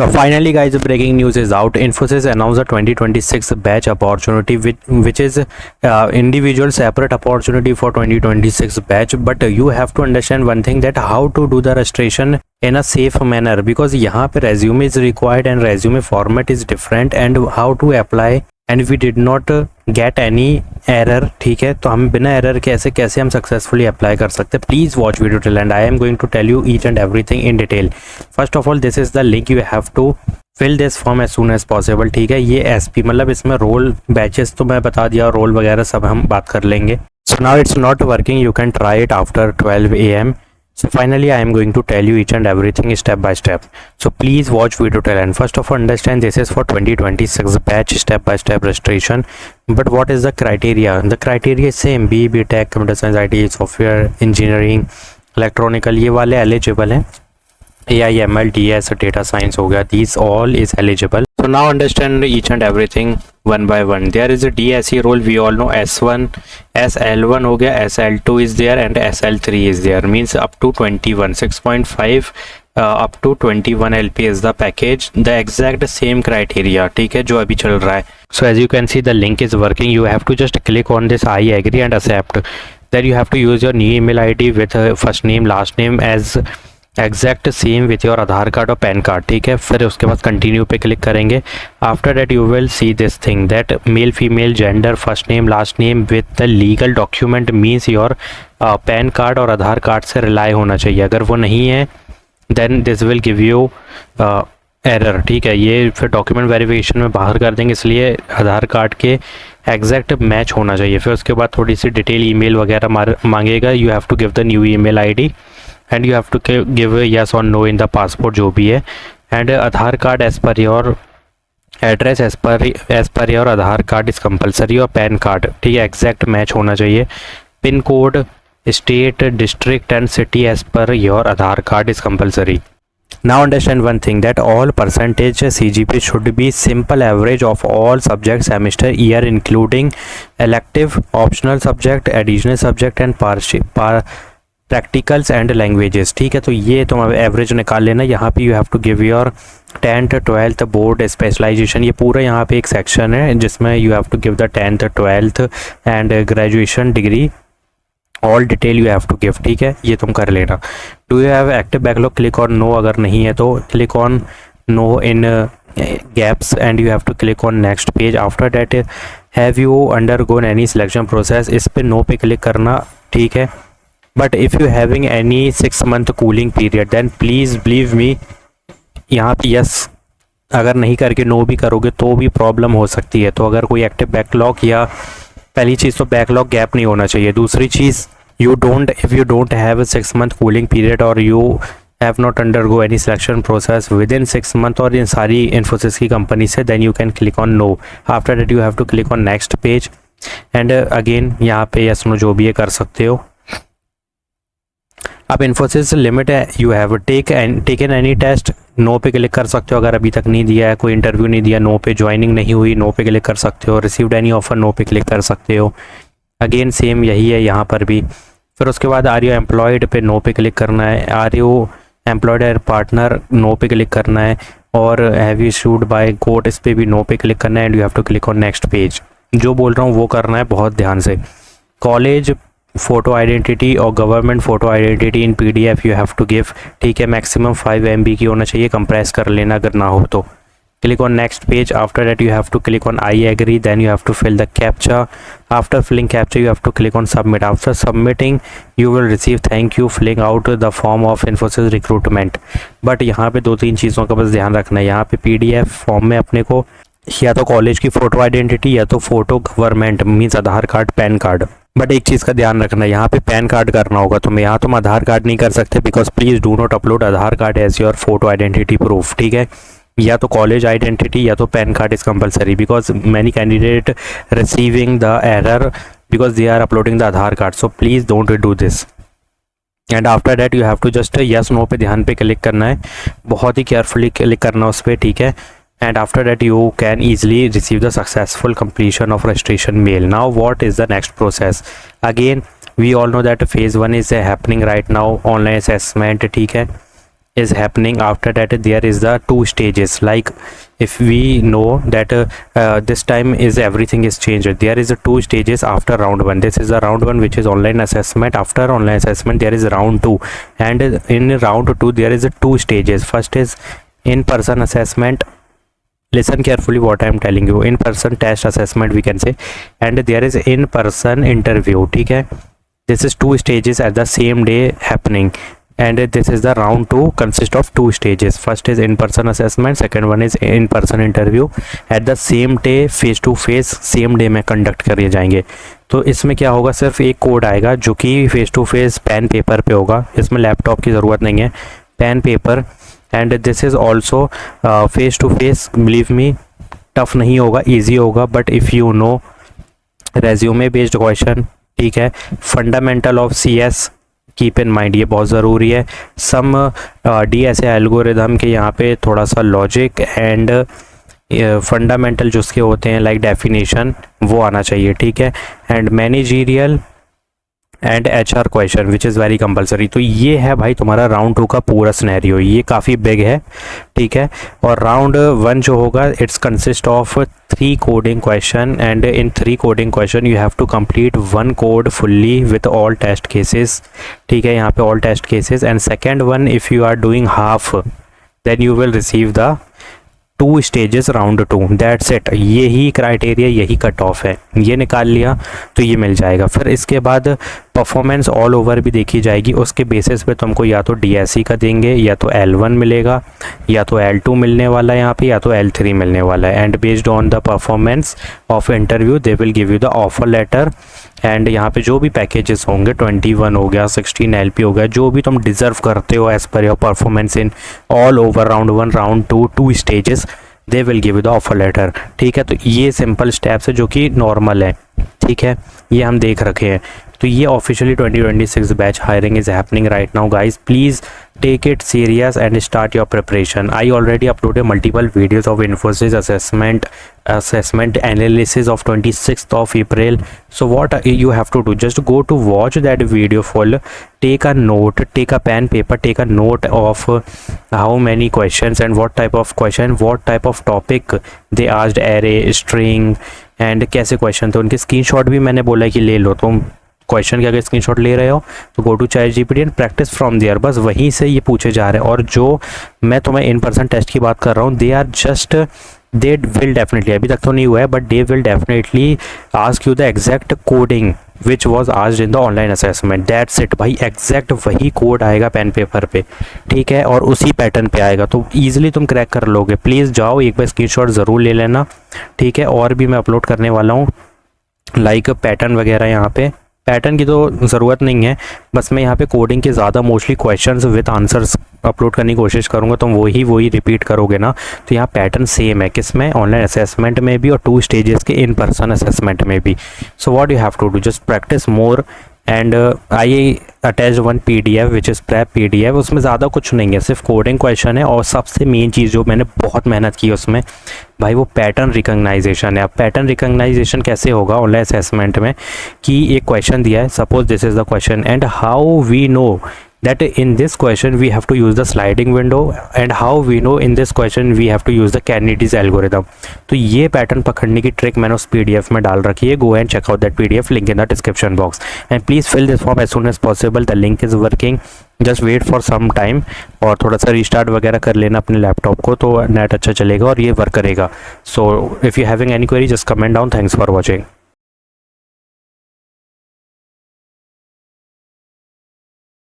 So finally guys, breaking news is out. Infosys announced a 2026 batch opportunity which is individual separate opportunity for 2026 batch, but you have to understand one thing, that how to do the registration in a safe manner, because यहाँ पे resume is required and resume format is different, and how to apply, and we did not get any error. ठीक है, तो हम बिना error के कैसे हम सक्सेसफुली अप्लाई कर सकते हैं. Please watch video till end. I am going to tell you each and everything in detail. First of all, this is the link, you have to fill this form as soon as possible. ठीक है, ये SP मतलब इसमें role batches तो मैं बता दिया, role वगैरह सब हम बात कर लेंगे. So now it's not working, you can try it after 12 AM. So finally I am going to tell you each and everything step by step. So please watch video till end. First of all, understand this is for 2026 batch step by step registration. But what is the criteria? The criteria is same, BE, BTech, computer science, IT, software engineering, electronical, ये वाले eligible हैं. AI, ML, DS, data science हो गया, these all is eligible. So now understand each and everything one by one. There is a DSE role, we all know. S1, SL1 हो गया, SL2 is there and SL3 is there, means up to 21, 6.5 up to 21 LP is the package. The exact same criteria, ठीक है, जो अभी चल रहा है. So as you can see, the link is working. You have to just click on this I agree and accept. Then you have to use your new email ID with first name last name as exact same with your Aadhaar card और pan card. ठीक है, फिर उसके बाद continue पे click करेंगे. After that you will see this thing, that male female gender first name last name with the legal document, means your pan card और आधार card से रिलाई होना चाहिए. अगर वो नहीं है then this will give you error. ठीक है, ये फिर डॉक्यूमेंट वेरिफिकेशन में बाहर कर देंगे, इसलिए आधार कार्ड के एग्जैक्ट मैच होना चाहिए. फिर उसके बाद थोड़ी सी डिटेल ईमेल वगैरह मांगेगा. You have to give the new email ID and you have to give a yes or no in the passport जो भी है. and Aadhaar card as per your address, as per your Aadhaar card is compulsory, और pan card, ठीक है, exact match होना चाहिए. Pin code, state, district and city as per your Aadhaar card is compulsory. Now understand one thing, that all percentage CGP should be simple average of all subject semester year including elective, optional subject, additional subject and practicals and languages. ठीक है, तो ये तुम average निकाल लेना. यहाँ पे you have to give your 10th 12th board specialisation. ये पूरा यहाँ पे एक सेक्शन है जिसमें you have to give the 10th 12th and graduation degree, all detail you have to give. ठीक है, ये तुम कर लेना. Do you have active backlog, click on no. अगर नहीं है तो click on no in gaps and you have to click on next page. After that have you undergone any selection process, इस पे नो पे क्लिक करना. ठीक है, but if you having any 6 month cooling period then please believe me, यहाँ पे yes अगर नहीं करके नो भी करोगे तो भी प्रॉब्लम हो सकती है. तो अगर कोई एक्टिव बैकलॉग, या पहली चीज़ तो बैकलॉग गैप नहीं होना चाहिए. दूसरी चीज़, if you don't have 6 month cooling period और you have not undergo any selection process within 6 month और इन सारी इन्फोसिस की कंपनी से, then you can click on no. After that you have to click on next page and again यहाँ पे yes no जो भी है कर सकते हो. अब इन्फोसिस लिमिट है, you have taken any test, no पे क्लिक कर सकते हो. अगर अभी तक नहीं दिया है, कोई इंटरव्यू नहीं दिया, नो पे ज्वाइनिंग नहीं हुई, नो पे क्लिक कर सकते हो. रिसीव्ड एनी ऑफर, नो पे क्लिक कर सकते हो. अगेन सेम यही है यहाँ पर भी. फिर उसके बाद आर यू एम्प्लॉयड पे नो पे क्लिक करना है. Are you employed air partner, no पे क्लिक करना है. और have you issued by court, इस पर भी नो पे क्लिक करना है and you have to click on next page. जो बोल रहा हूँ वो करना है बहुत ध्यान से. कॉलेज फ़ोटो आइडेंटिटी और government photo identity in PDF you have to give. ठीक है, मैक्सिमम 5 MB की होना चाहिए, कंप्रेस कर लेना अगर ना हो तो. Click on next page. After that you have to click on I agree, then you have to fill the captcha. After filling captcha you have to click on submit. After submitting you will receive thank you filling out the form of Infosys recruitment. But यहाँ पे 2-3 चीज़ों का बस ध्यान रखना है. यहाँ पे PDF फॉर्म में अपने को या तो कॉलेज की फ़ोटो आइडेंटिटी या तो photo government, means Aadhaar card, pan card. But एक चीज़ का ध्यान रखना है, यहाँ पे पैन कार्ड करना होगा तुम्हें. यहाँ तुम आधार कार्ड नहीं कर सकते, because please do not upload Aadhaar card as your photo identity proof. ठीक है, या तो कॉलेज आइडेंटिटी या तो pan card is compulsory, because many candidate receiving the error because they are uploading the Aadhaar card. So please don't do this. And after that you have to just yes no पे ध्यान पे click करना है, बहुत ही carefully click करना उस पर. ठीक है, and after that you can easily receive the successful completion of registration mail. Now what is the next process? Again we all know that phase 1 is happening right now, online assessment. ठीक है, is happening. After that there is the two stages. Like if we know that this time is everything is changed, there is a two stages after round 1. This is the round 1 which is online assessment. After online assessment there is round 2, and in round 2 there is a two stages. First is in person assessment. Listen carefully what I am telling you. In person test assessment we can say, and there is in person interview. ठीक है, this is two stages at the same day happening, and this is the round 2 consist of two stages. First is in person assessment, second one is in person interview at the same day, face to face same day में conduct करे जाएंगे. तो इसमें क्या होगा, सिर्फ एक code आएगा जो कि face to face pen paper पे होगा. इसमें लैपटॉप की ज़रूरत नहीं है, pen paper. And this is also face to face. Believe me tough नहीं होगा, ईजी होगा. But if you know resume based question, ठीक है, fundamental of CS keep in mind, ये बहुत ज़रूरी है. सम DSA एल्गोरिदम के यहाँ पे थोड़ा सा लॉजिक एंड फंडामेंटल जो उसके होते हैं लाइक डेफिनेशन वो आना चाहिए. ठीक है, and managerial and HR question which is very compulsory. तो ये है भाई तुम्हारा राउंड 2 का पूरा सिनेरियो. ये काफ़ी बिग है, ठीक है. और राउंड 1 जो होगा it's consist of 3 coding question, and in 3 coding question you have to complete 1 code fully with all test cases. ठीक है, यहाँ पे all test cases. And second one if you are doing half then you will receive the 2 stages round 2. That's it. यही criteria, यही cut off है. ये निकाल लिया तो ये मिल जाएगा. फिर इसके बाद परफॉर्मेंस ऑल ओवर भी देखी जाएगी. उसके बेसिस पे तुमको या तो DSE का देंगे, या तो L1 मिलेगा, या तो L2 मिलने वाला है यहाँ पे, या तो L3 मिलने वाला है. And based on the performance of interview they will give you the offer letter. एंड यहाँ पे जो भी पैकेजेस होंगे 21 हो गया, 16 LP हो गया, जो भी तुम डिज़र्व करते हो as per your performance in all over round 1 round 2 2 stages, they will give you the offer letter. ठीक है, तो ये सिंपल स्टेप्स है जो कि नॉर्मल है. ठीक है, ये हम देख रखे हैं. तो ये officially 2026 batch hiring is happening right now guys. Please take it serious and start your preparation. I already uploaded multiple videos of Infosys assessment analysis of 26th of April. So what you have to do, just go to watch that video full, take a note, take a pen paper, take a note of how many questions and what type of question, what type of topic they asked, array, string and कैसे question थे. उनके screenshot भी मैंने बोला कि ले लो. तुम question के अगर स्क्रीनशॉट ले रहे हो तो go to ChatGPT and practice from there. बस वहीं से ये पूछे जा रहे हैं. और जो मैं तुम्हें इन पर्सन टेस्ट की बात कर रहा हूँ, दे विल डेफिनेटली, अभी तक तो नहीं हुआ है but they will definitely ask you the exact coding which was asked in the online assessment. That's it भाई, एग्जैक्ट वही कोड आएगा पेन पेपर पे. ठीक है, और उसी पैटर्न पे आएगा, तो ईजिली तुम क्रैक कर लोगे. प्लीज़ जाओ एक बार स्क्रीनशॉट ज़रूर ले लेना. ठीक है, और भी मैं अपलोड करने वाला हूँ लाइक पैटर्न वगैरह. यहाँ पे पैटर्न की तो ज़रूरत नहीं है, बस मैं यहाँ पे कोडिंग के ज़्यादा mostly questions with answers upload करने की कोशिश करूँगा. तो वही रिपीट करोगे ना. तो यहाँ पैटर्न सेम है, किसमें, ऑनलाइन असेसमेंट में भी और 2 स्टेजेस के इन पर्सन असेसमेंट में भी. So what you have to do, just practice more. And I attach 1 PDF which is prep PDF. उसमें ज़्यादा कुछ नहीं है, सिर्फ कोडिंग क्वेश्चन है. और सबसे मेन चीज़ जो मैंने बहुत मेहनत की उसमें भाई, वो पैटर्न रिकग्नाइजेशन है. अब पैटर्न रिकग्नाइजेशन कैसे होगा ऑनलाइन असेसमेंट में, कि एक क्वेश्चन दिया है, suppose this is the question, and how we know that in this question we have to use the sliding window, and how we know in this question we have to use the Kennedy's algorithm. तो ये pattern पकड़ने की trick मैंने उस PDF में डाल रखी है. Go and check out that PDF, link in the description box. And please fill this form as soon as possible. The link is working, just wait for some time. और थोड़ा सा restart वगैरह कर लेना अपने लैपटॉप को, तो net अच्छा चलेगा और ये वर्क करेगा. So if you having any query just comment down. Thanks for watching.